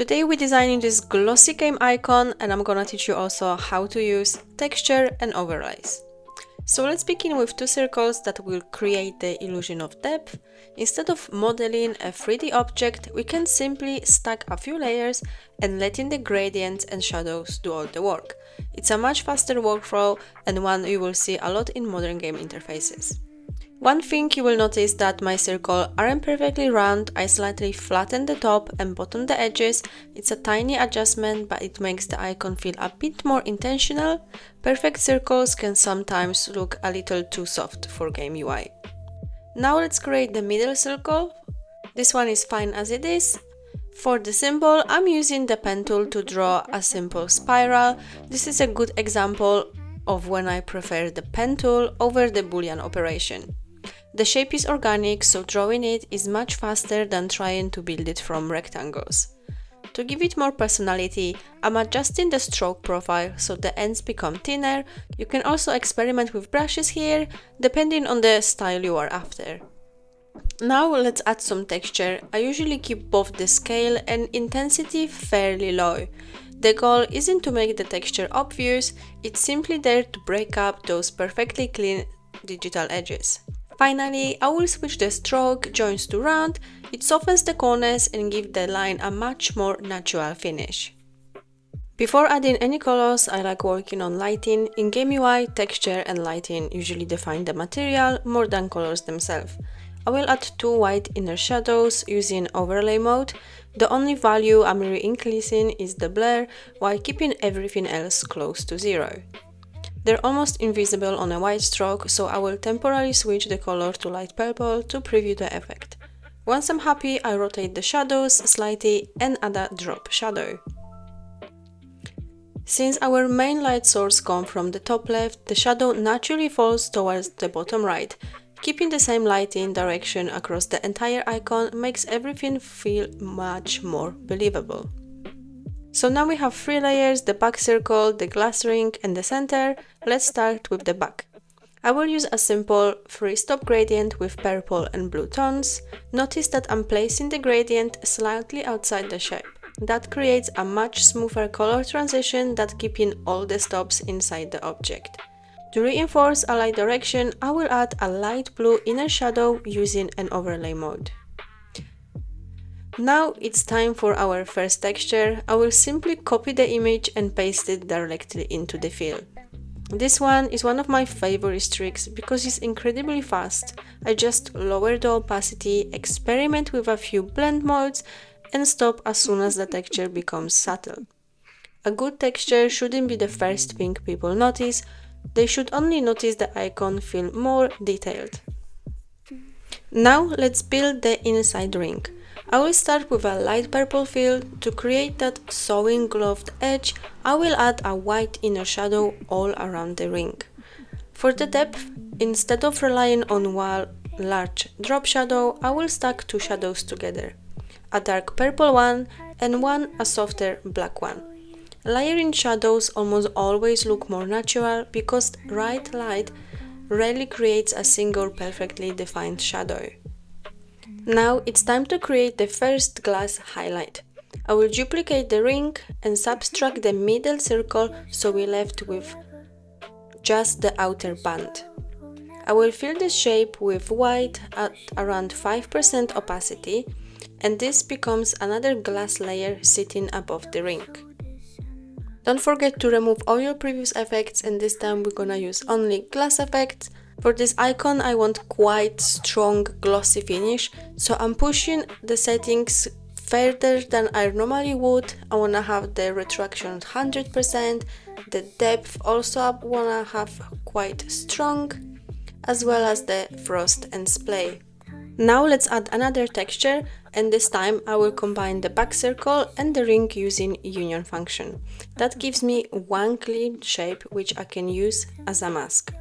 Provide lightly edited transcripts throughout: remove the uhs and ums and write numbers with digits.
Today we're designing this glossy game icon and I'm gonna teach you also how to use texture and overlays. So let's begin with two circles that will create the illusion of depth. Instead of modeling a 3D object, we can simply stack a few layers and letting the gradients and shadows do all the work. It's a much faster workflow and one you will see a lot in modern game interfaces. One thing you will notice that my circles aren't perfectly round. I slightly flatten the top and bottom the edges. It's a tiny adjustment, but it makes the icon feel a bit more intentional. Perfect circles can sometimes look a little too soft for game UI. Now let's create the middle circle. This one is fine as it is. For the symbol, I'm using the pen tool to draw a simple spiral. This is a good example of when I prefer the pen tool over the Boolean operation. The shape is organic, so drawing it is much faster than trying to build it from rectangles. To give it more personality, I'm adjusting the stroke profile so the ends become thinner. You can also experiment with brushes here, depending on the style you are after. Now let's add some texture. I usually keep both the scale and intensity fairly low. The goal isn't to make the texture obvious, it's simply there to break up those perfectly clean digital edges. Finally, I will switch the stroke joints to round. It softens the corners and gives the line a much more natural finish. Before adding any colors, I like working on lighting. In game UI, texture and lighting usually define the material more than colors themselves. I will add two white inner shadows using overlay mode. The only value I'm really increasing is the blur, while keeping everything else close to 0. They're almost invisible on a white stroke, so I will temporarily switch the color to light purple to preview the effect. Once I'm happy, I rotate the shadows slightly and add a drop shadow. Since our main light source comes from the top left, the shadow naturally falls towards the bottom right. Keeping the same lighting direction across the entire icon makes everything feel much more believable. So now we have 3 layers, the back circle, the glass ring and the center. Let's start with the back. I will use a simple 3-stop gradient with purple and blue tones. Notice that I'm placing the gradient slightly outside the shape. That creates a much smoother color transition than keeping all the stops inside the object. To reinforce a light direction, I will add a light blue inner shadow using an overlay mode. Now it's time for our first texture. I will simply copy the image and paste it directly into the fill. This one is one of my favorite tricks because it's incredibly fast. I just lower the opacity, experiment with a few blend modes, and stop as soon as the texture becomes subtle. A good texture shouldn't be the first thing people notice. They should only notice the icon feel more detailed. Now let's build the inside ring. I will start with a light purple fill. To create that sewing gloved edge, I will add a white inner shadow all around the ring. For the depth, instead of relying on one large drop shadow, I will stack 2 shadows together. A dark purple one and a softer black one. Layering shadows almost always look more natural because right light rarely creates a single perfectly defined shadow. Now it's time to create the first glass highlight. I will duplicate the ring and subtract the middle circle so we're left with just the outer band. I will fill the shape with white at around 5% opacity, and this becomes another glass layer sitting above the ring. Don't forget to remove all your previous effects, and this time we're gonna use only glass effects. For this icon I want quite strong glossy finish, so I'm pushing the settings further than I normally would. I wanna have the retraction 100%, the depth also I wanna have quite strong, as well as the frost and splay. Now let's add another texture, and this time I will combine the back circle and the ring using union function. That gives me one clean shape which I can use as a mask.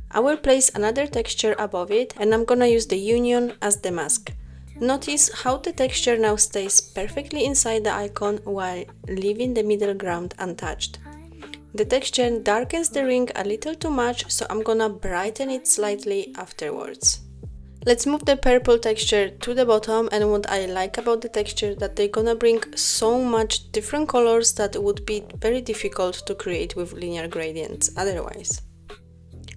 I will place another texture above it and I'm gonna use the union as the mask. Notice how the texture now stays perfectly inside the icon while leaving the middle ground untouched. The texture darkens the ring a little too much, so I'm gonna brighten it slightly afterwards. Let's move the purple texture to the bottom, and what I like about the texture that they're gonna bring so much different colors that would be very difficult to create with linear gradients otherwise.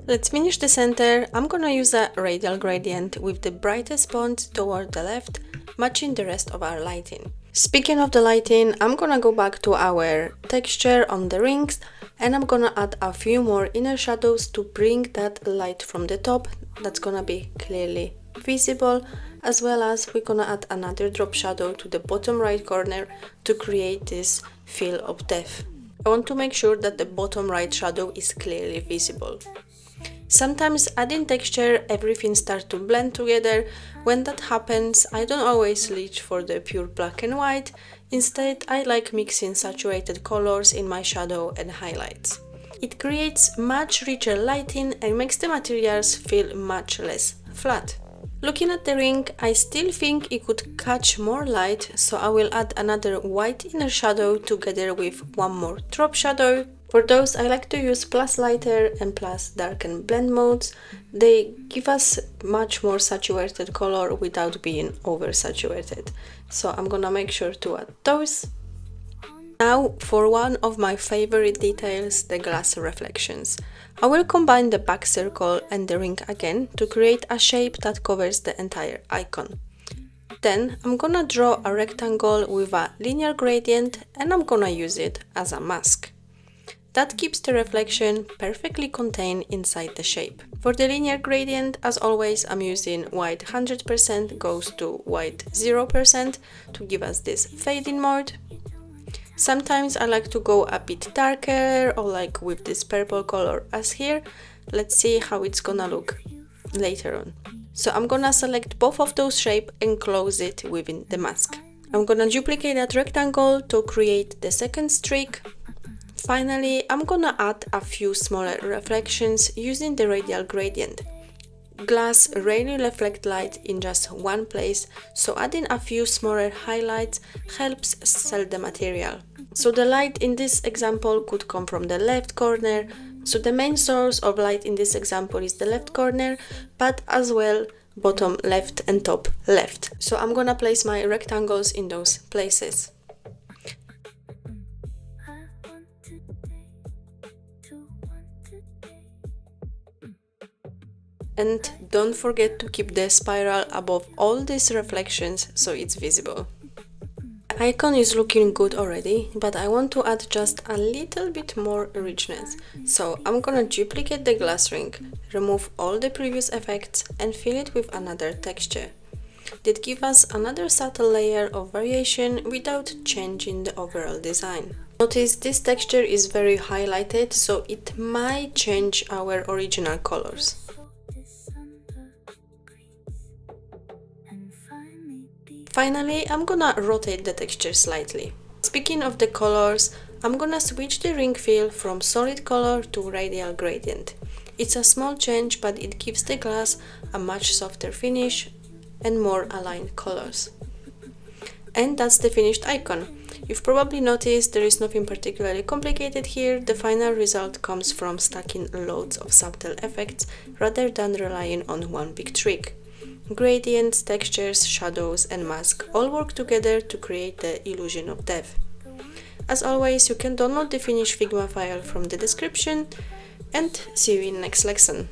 Let's finish the center. I'm gonna use a radial gradient with the brightest point toward the left, matching the rest of our lighting. Speaking of the lighting, I'm gonna go back to our texture on the rings, and I'm gonna add a few more inner shadows to bring that light from the top that's gonna be clearly visible, as well as we're gonna add another drop shadow to the bottom right corner to create this feel of depth. I want to make sure that the bottom right shadow is clearly visible. Sometimes adding texture, everything starts to blend together. When that happens, I don't always reach for the pure black and white. Instead, I like mixing saturated colors in my shadow and highlights. It creates much richer lighting and makes the materials feel much less flat. Looking at the ring, I still think it could catch more light, so I will add another white inner shadow together with one more drop shadow. For those, I like to use plus lighter and plus darken blend modes. They give us much more saturated color without being oversaturated. So I'm gonna make sure to add those. Now for one of my favorite details, the glass reflections. I will combine the back circle and the ring again to create a shape that covers the entire icon. Then I'm gonna draw a rectangle with a linear gradient, and I'm gonna use it as a mask. That keeps the reflection perfectly contained inside the shape. For the linear gradient, as always, I'm using white 100% goes to white 0% to give us this fading mode. Sometimes I like to go a bit darker, or like with this purple color as here. Let's see how it's gonna look later on. So I'm gonna select both of those shapes and close it within the mask. I'm gonna duplicate that rectangle to create the second streak. Finally, I'm gonna add a few smaller reflections using the radial gradient. Glass rarely reflects light in just one place, so adding a few smaller highlights helps sell the material. So the light in this example could come from the left corner, so the main source of light in this example is the left corner, but as well bottom left and top left. So I'm gonna place my rectangles in those places. And don't forget to keep the spiral above all these reflections so it's visible. The icon is looking good already, but I want to add just a little bit more richness. So I'm gonna duplicate the glass ring, remove all the previous effects and fill it with another texture. That gives us another subtle layer of variation without changing the overall design. Notice this texture is very highlighted, so it might change our original colors. Finally, I'm gonna rotate the texture slightly. Speaking of the colors, I'm gonna switch the ring fill from solid color to radial gradient. It's a small change, but it gives the glass a much softer finish and more aligned colors. And that's the finished icon. You've probably noticed there is nothing particularly complicated here. The final result comes from stacking loads of subtle effects rather than relying on one big trick. Gradients, textures, shadows and mask all work together to create the illusion of depth. As always, you can download the finished Figma file from the description, and see you in next lesson.